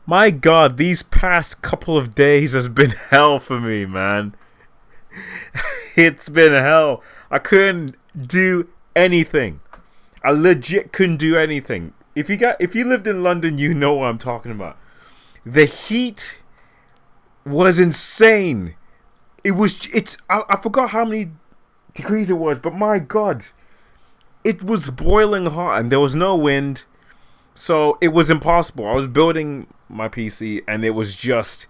My God, these past couple of days has been hell for me, man. It's been hell. I couldn't do anything. I legit couldn't do anything. If you lived in London, you know what I'm talking about. The heat was insane. I forgot how many degrees it was, but my God, it was boiling hot and there was no wind. So it was impossible. I was building my PC and I was just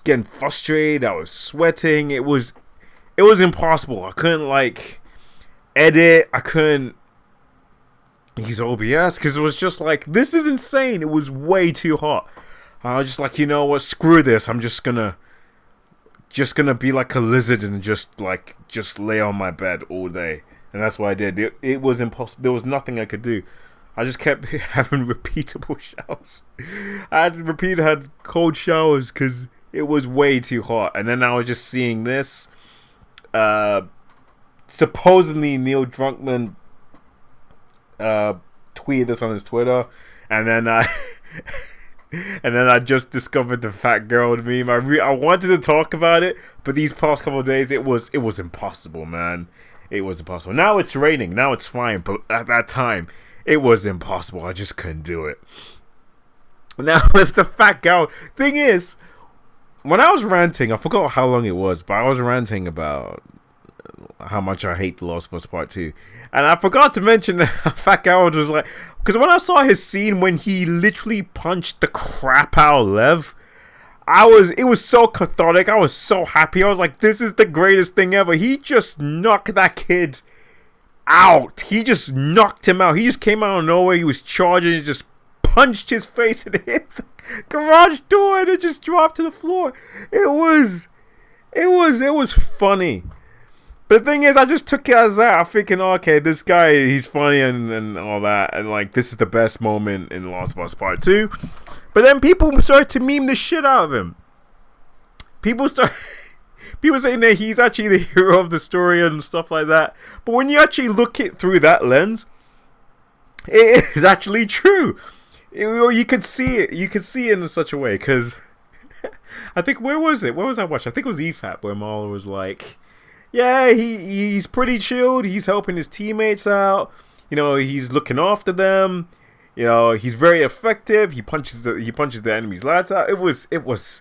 getting frustrated. I was sweating. It was impossible. I couldn't like edit. I couldn't use OBS because it was just like, this is insane. It was way too hot. I was just like, you know what? Screw this. I'm just gonna be like a lizard and just lay on my bed all day. And that's what I did. It was impossible. There was nothing I could do. I just kept having repeatable showers. Had cold showers because it was way too hot. And then I was just seeing this. Supposedly Neil Drunkman tweeted this on his Twitter, and then I and then I just discovered the Fat Geralt Meme. I wanted to talk about it, but these past couple of days it was impossible, man. It was impossible. Now it's raining. Now it's fine, but at that time it was impossible. I just couldn't do it. Now with the Fat Geralt thing is, when I was ranting, I forgot how long it was, but I was ranting about how much I hate The Last of Us Part 2. And I forgot to mention that Fat Geralt was like, because when I saw his scene when he literally punched the crap out of Lev, it was so cathartic. I was so happy. I was like, this is the greatest thing ever. He just knocked that kid out. He just knocked him out. He just came out of nowhere. He was charging and just punched his face and hit the garage door and it just dropped to the floor. It was funny. But the thing is, I just took it as that. I'm thinking, okay, this guy, he's funny and all that. And, like, this is the best moment in Last of Us Part 2. But then people started to meme the shit out of him. People saying that he's actually the hero of the story and stuff like that. But when you actually look it through that lens, it is actually true. You could see it. You could see it in such a way. Because I think, where was it? Where was I watching? I think it was EFAP where Marla was like, yeah, he's pretty chilled. He's helping his teammates out. You know, he's looking after them. You know, he's very effective. He punches the enemy's lads out. It was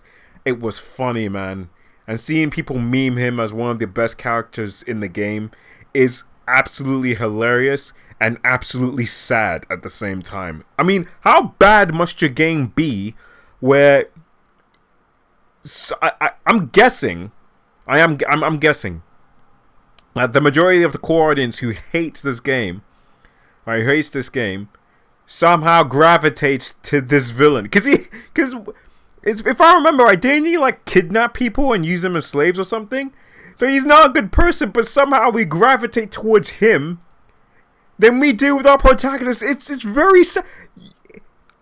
funny, man. And seeing people meme him as one of the best characters in the game is absolutely hilarious and absolutely sad at the same time. I mean, how bad must your game be where I'm guessing the majority of the core audience who hates this game, somehow gravitates to this villain. Because if I remember right, didn't he like kidnap people and use them as slaves or something? So he's not a good person, but somehow we gravitate towards him than we do with our protagonist. It's very sad.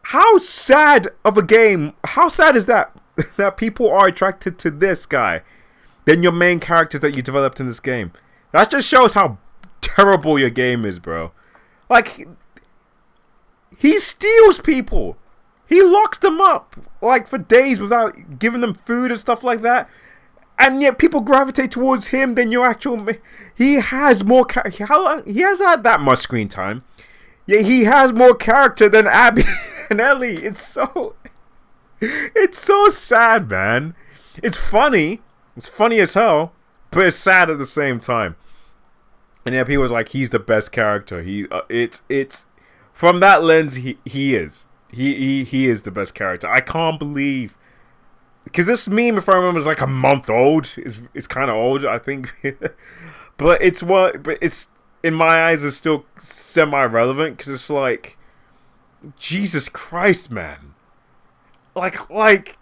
How sad of a game? How sad is that that people are attracted to this guy than your main characters that you developed in this game? That just shows how terrible your game is, bro. Like, he steals people. He locks them up, like, for days without giving them food and stuff like that. And yet people gravitate towards him than your actual... He has more... He hasn't had that much screen time. Yet he has more character than Abby and Ellie. It's so sad, man. It's funny. It's funny as hell. But it's sad at the same time. And yeah, people was like, he's the best character. It's from that lens, he is. He is the best character. I can't believe, because this meme, if I remember, is like a month old. It's kind of old, I think. But it's in my eyes is still semi-relevant because it's like, Jesus Christ, man. Like.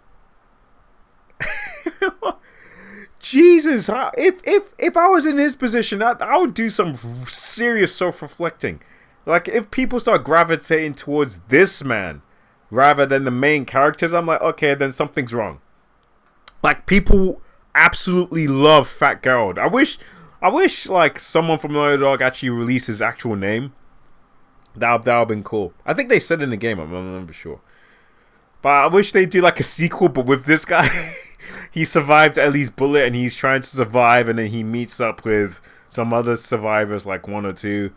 Jesus, if I was in his position, I would do some serious self-reflecting. Like, if people start gravitating towards this man rather than the main characters, I'm like, okay, then something's wrong. Like, people absolutely love Fat Geralt. I wish like someone from Naughty Dog actually released his actual name. That would've been cool. I think they said in the game. I'm not sure. But I wish they do like a sequel, but with this guy. He survived Ellie's bullet, and he's trying to survive, and then he meets up with some other survivors, like 1 or 2.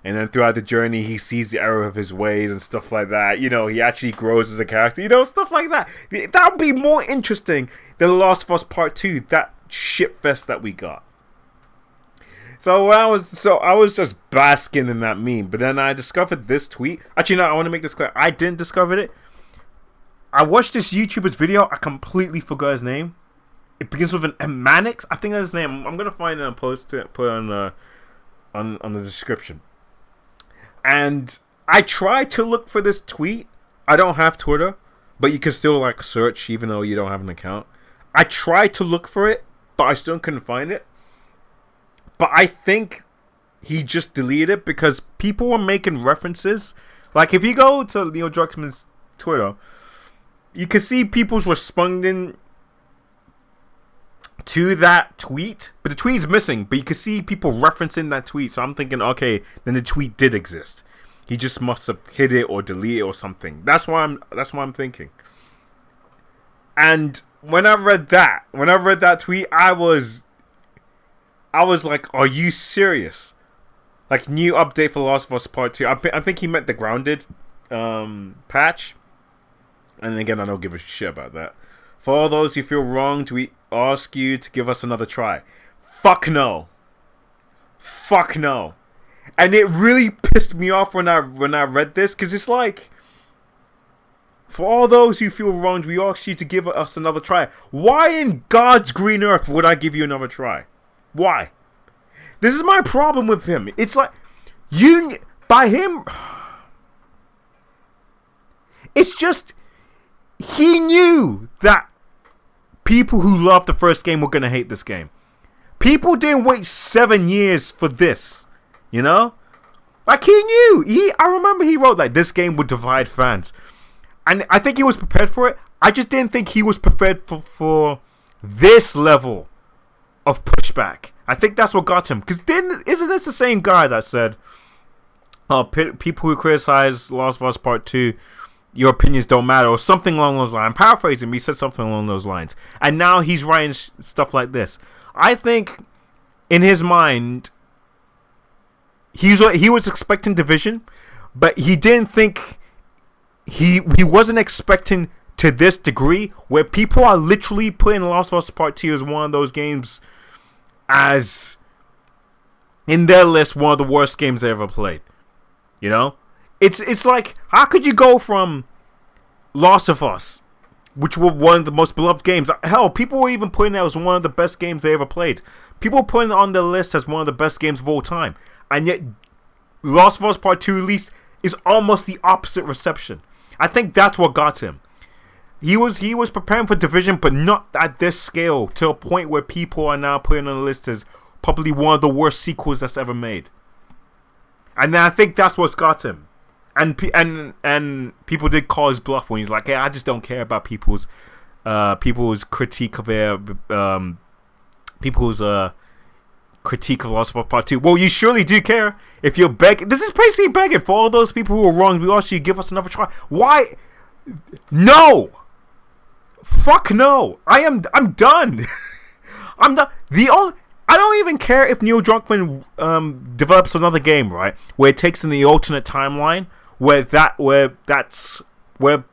And then throughout the journey, he sees the error of his ways and stuff like that. You know, he actually grows as a character. You know, stuff like that. That would be more interesting than The Last of Us Part 2. That shitfest that we got. So I was just basking in that meme. But then I discovered this tweet. Actually, no, I want to make this clear. I didn't discover it. I watched this YouTuber's video. I completely forgot his name. It begins with an Manix. I think that's his name. I'm gonna find it and post it, put it on the description. And I tried to look for this tweet. I don't have Twitter, but you can still like search even though you don't have an account. I tried to look for it, but I still couldn't find it. But I think he just deleted it because people were making references. Like if you go to Neil Druckmann's Twitter, you can see people's responding to that tweet, but the tweet is missing. But you can see people referencing that tweet, so I'm thinking, okay, then the tweet did exist. He just must have hid it or deleted it or something. That's why I'm thinking. And when I read that tweet, I was like, are you serious? Like, new update for Last of Us Part 2. I think he meant the grounded patch. And again, I don't give a shit about that. For all those who feel wronged, we ask you to give us another try. Fuck no. Fuck no. And it really pissed me off when I read this, because it's like, for all those who feel wronged, we ask you to give us another try. Why in God's green earth would I give you another try? Why? This is my problem with him. It's like, by him, it's just, he knew that people who loved the first game were going to hate this game. People didn't wait 7 years for this, you know? Like, he knew. I remember he wrote, like, this game would divide fans. And I think he was prepared for it. I just didn't think he was prepared for this level of pushback. I think that's what got him. Because isn't this the same guy that said, people who criticize Last of Us Part 2, your opinions don't matter, or something along those lines. I'm paraphrasing, but he said something along those lines. And now he's writing stuff like this. I think, in his mind, he was expecting division, but he didn't think, he wasn't expecting to this degree, where people are literally putting Last of Us Part 2 as one of those games, as, in their list, one of the worst games they ever played. You know? It's like, how could you go from Last of Us, which were one of the most beloved games? Hell, people were even putting it as one of the best games they ever played. People were putting it on their list as one of the best games of all time. And yet, Last of Us Part 2 release is almost the opposite reception. I think that's what got him. He was preparing for division, but not at this scale, to a point where people are now putting on the list as probably one of the worst sequels that's ever made. And I think that's what's got him. And people did call his bluff when he's like, hey, I just don't care about people's critique of their critique of Lost Part 2. Well, you surely do care if you're begging. This is basically begging for all those people who are wrong. We ask you to give us another try. Why? No. Fuck no. I'm done. I'm done. I don't even care if Neil Druckmann develops another game, right? Where it takes in the alternate timeline, where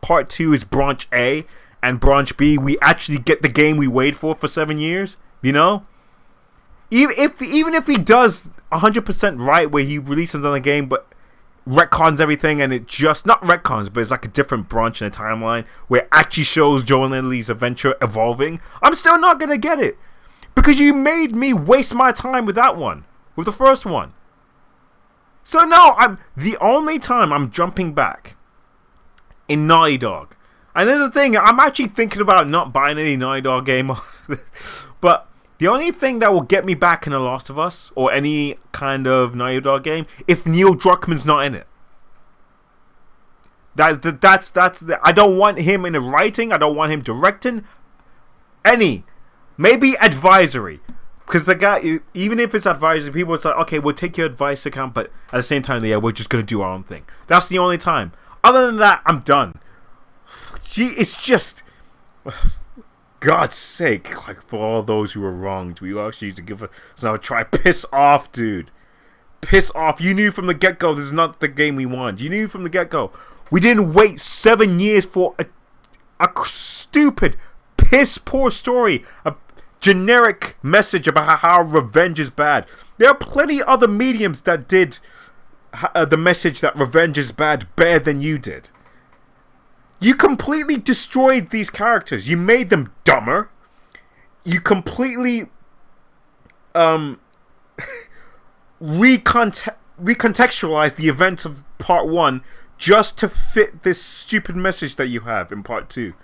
part 2 is branch A and branch B. We actually get the game we wait for 7 years. You know, even if he does 100% right, where he releases another game but retcons everything, and it just not retcons, but it's like a different branch in the timeline where it actually shows Joel and Ellie's adventure evolving. I'm still not gonna get it. Because you made me waste my time with that one. With the first one. So no, the only time I'm jumping back in Naughty Dog. And there's the thing, I'm actually thinking about not buying any Naughty Dog game. But the only thing that will get me back in The Last of Us, or any kind of Naughty Dog game, if Neil Druckmann's not in it. That's I don't want him in the writing. I don't want him directing. Maybe advisory, because the guy, even if it's advisory, people are like, okay, we'll take your advice account, but at the same time, yeah, we're just gonna do our own thing. That's the only time. Other than that, I'm done. It's just, God's sake, like, for all those who were wronged, we actually need to give us another try. Piss off, dude. Piss off. You knew from the get-go this is not the game we want. You knew from the get-go. We didn't wait 7 years for a stupid, piss-poor story. A generic message about how revenge is bad. There are plenty other mediums that did the message that revenge is bad better than you did. You completely destroyed these characters. You made them dumber. You completely recontextualized the events of part 1 just to fit this stupid message that you have in part 2.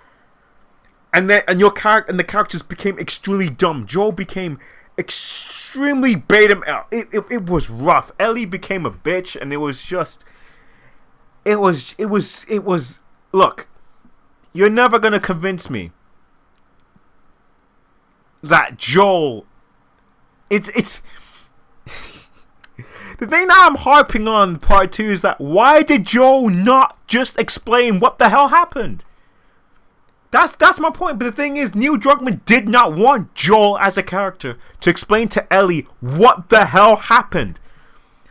And the characters became extremely dumb. Joel became extremely beta male. It was rough. Ellie became a bitch, and it was just. It was. Look, you're never gonna convince me that Joel. It's. The thing that I'm harping on part 2 is that why did Joel not just explain what the hell happened? That's my point. But the thing is, Neil Druckmann did not want Joel as a character to explain to Ellie what the hell happened.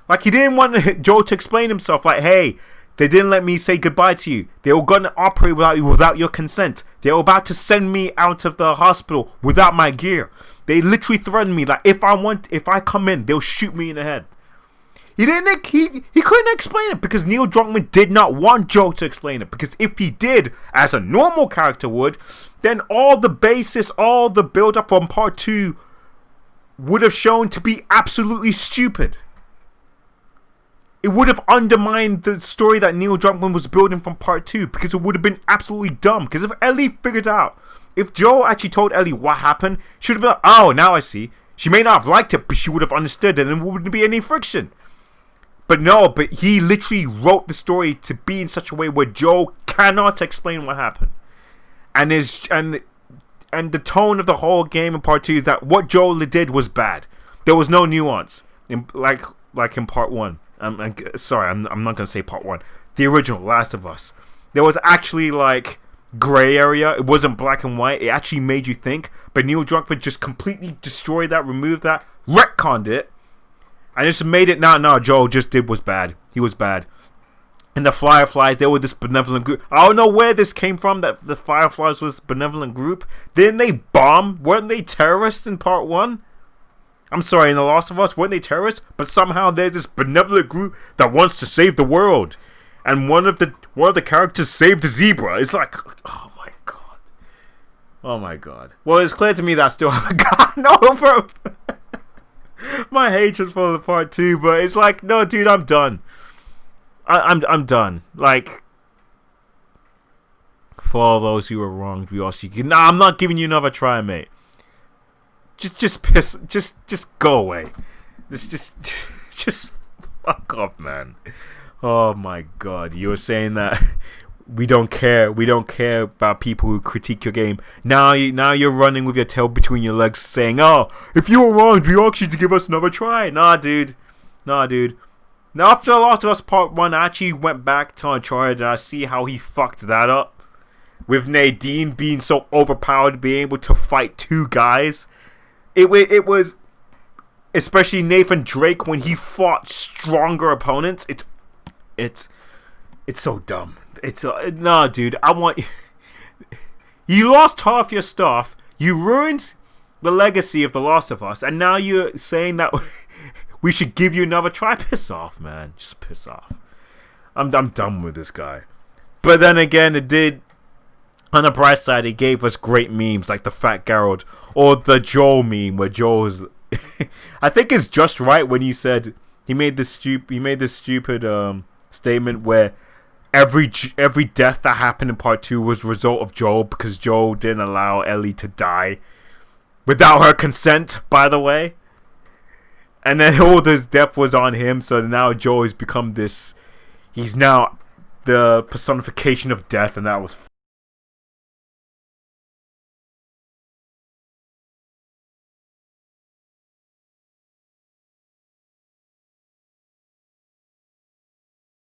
Like, he didn't want Joel to explain himself. Like, hey, they didn't let me say goodbye to you. They were going to operate without your consent. They were about to send me out of the hospital without my gear. They literally threatened me. Like, if I come in, they'll shoot me in the head. He couldn't explain it because Neil Druckmann did not want Joel to explain it. Because if he did, as a normal character would, then all the basis, all the build up on part 2 would have shown to be absolutely stupid. It would have undermined the story that Neil Druckmann was building from part 2 because it would have been absolutely dumb. Because if Ellie figured out, if Joel actually told Ellie what happened, she would have been like, oh, now I see. She may not have liked it, but she would have understood it and there wouldn't be any friction. But no, but he literally wrote the story to be in such a way where Joel cannot explain what happened. And the tone of the whole game in part 2 is that what Joel did was bad. There was no nuance. Like in part 1. I'm not going to say part 1. The original, Last of Us. There was actually like gray area. It wasn't black and white. It actually made you think. But Neil Druckmann just completely destroyed that, removed that, retconned it. I just made it. No, Joel was bad. He was bad. And the Fireflies, they were this benevolent group. I don't know where this came from, that the Fireflies was a benevolent group. Didn't they bomb? Weren't they terrorists in part 1? I'm sorry, in The Last of Us, weren't they terrorists? But somehow there's this benevolent group that wants to save the world. And one of the characters saved a zebra. It's like, oh my god. Oh my god. Well, it's clear to me that I still haven't gotten over my hatred for the part 2, but it's like, no, dude, I'm done. I'm done. Like, for all those who were wronged, we all should. Nah, I'm not giving you another try, mate. Just go away. Just fuck off, man. Oh my god, you were saying that we don't care about people who critique your game. Now you're running with your tail between your legs saying, oh, if you were wronged, we asked you to give us another try. Nah, dude. Now after The Last of Us Part 1, I actually went back to Uncharted and I see how he fucked that up. With Nadine being so overpowered, being able to fight 2 guys. It was, especially Nathan Drake, when he fought stronger opponents. It's so dumb. Nah, dude. You lost half your stuff. You ruined the legacy of The Last of Us, and now you're saying that we should give you another try. Piss off, man. Just piss off. I'm done with this guy. But then again, it did. On the bright side, it gave us great memes like the Fat Geralt or the Joel meme, where Joel is. I think it's just right when you said he made this stupid statement where every death that happened in part 2 was a result of Joel, because Joel didn't allow Ellie to die without her consent, by the way. And then all this death was on him, so now Joel has become this. He's now the personification of death, and that was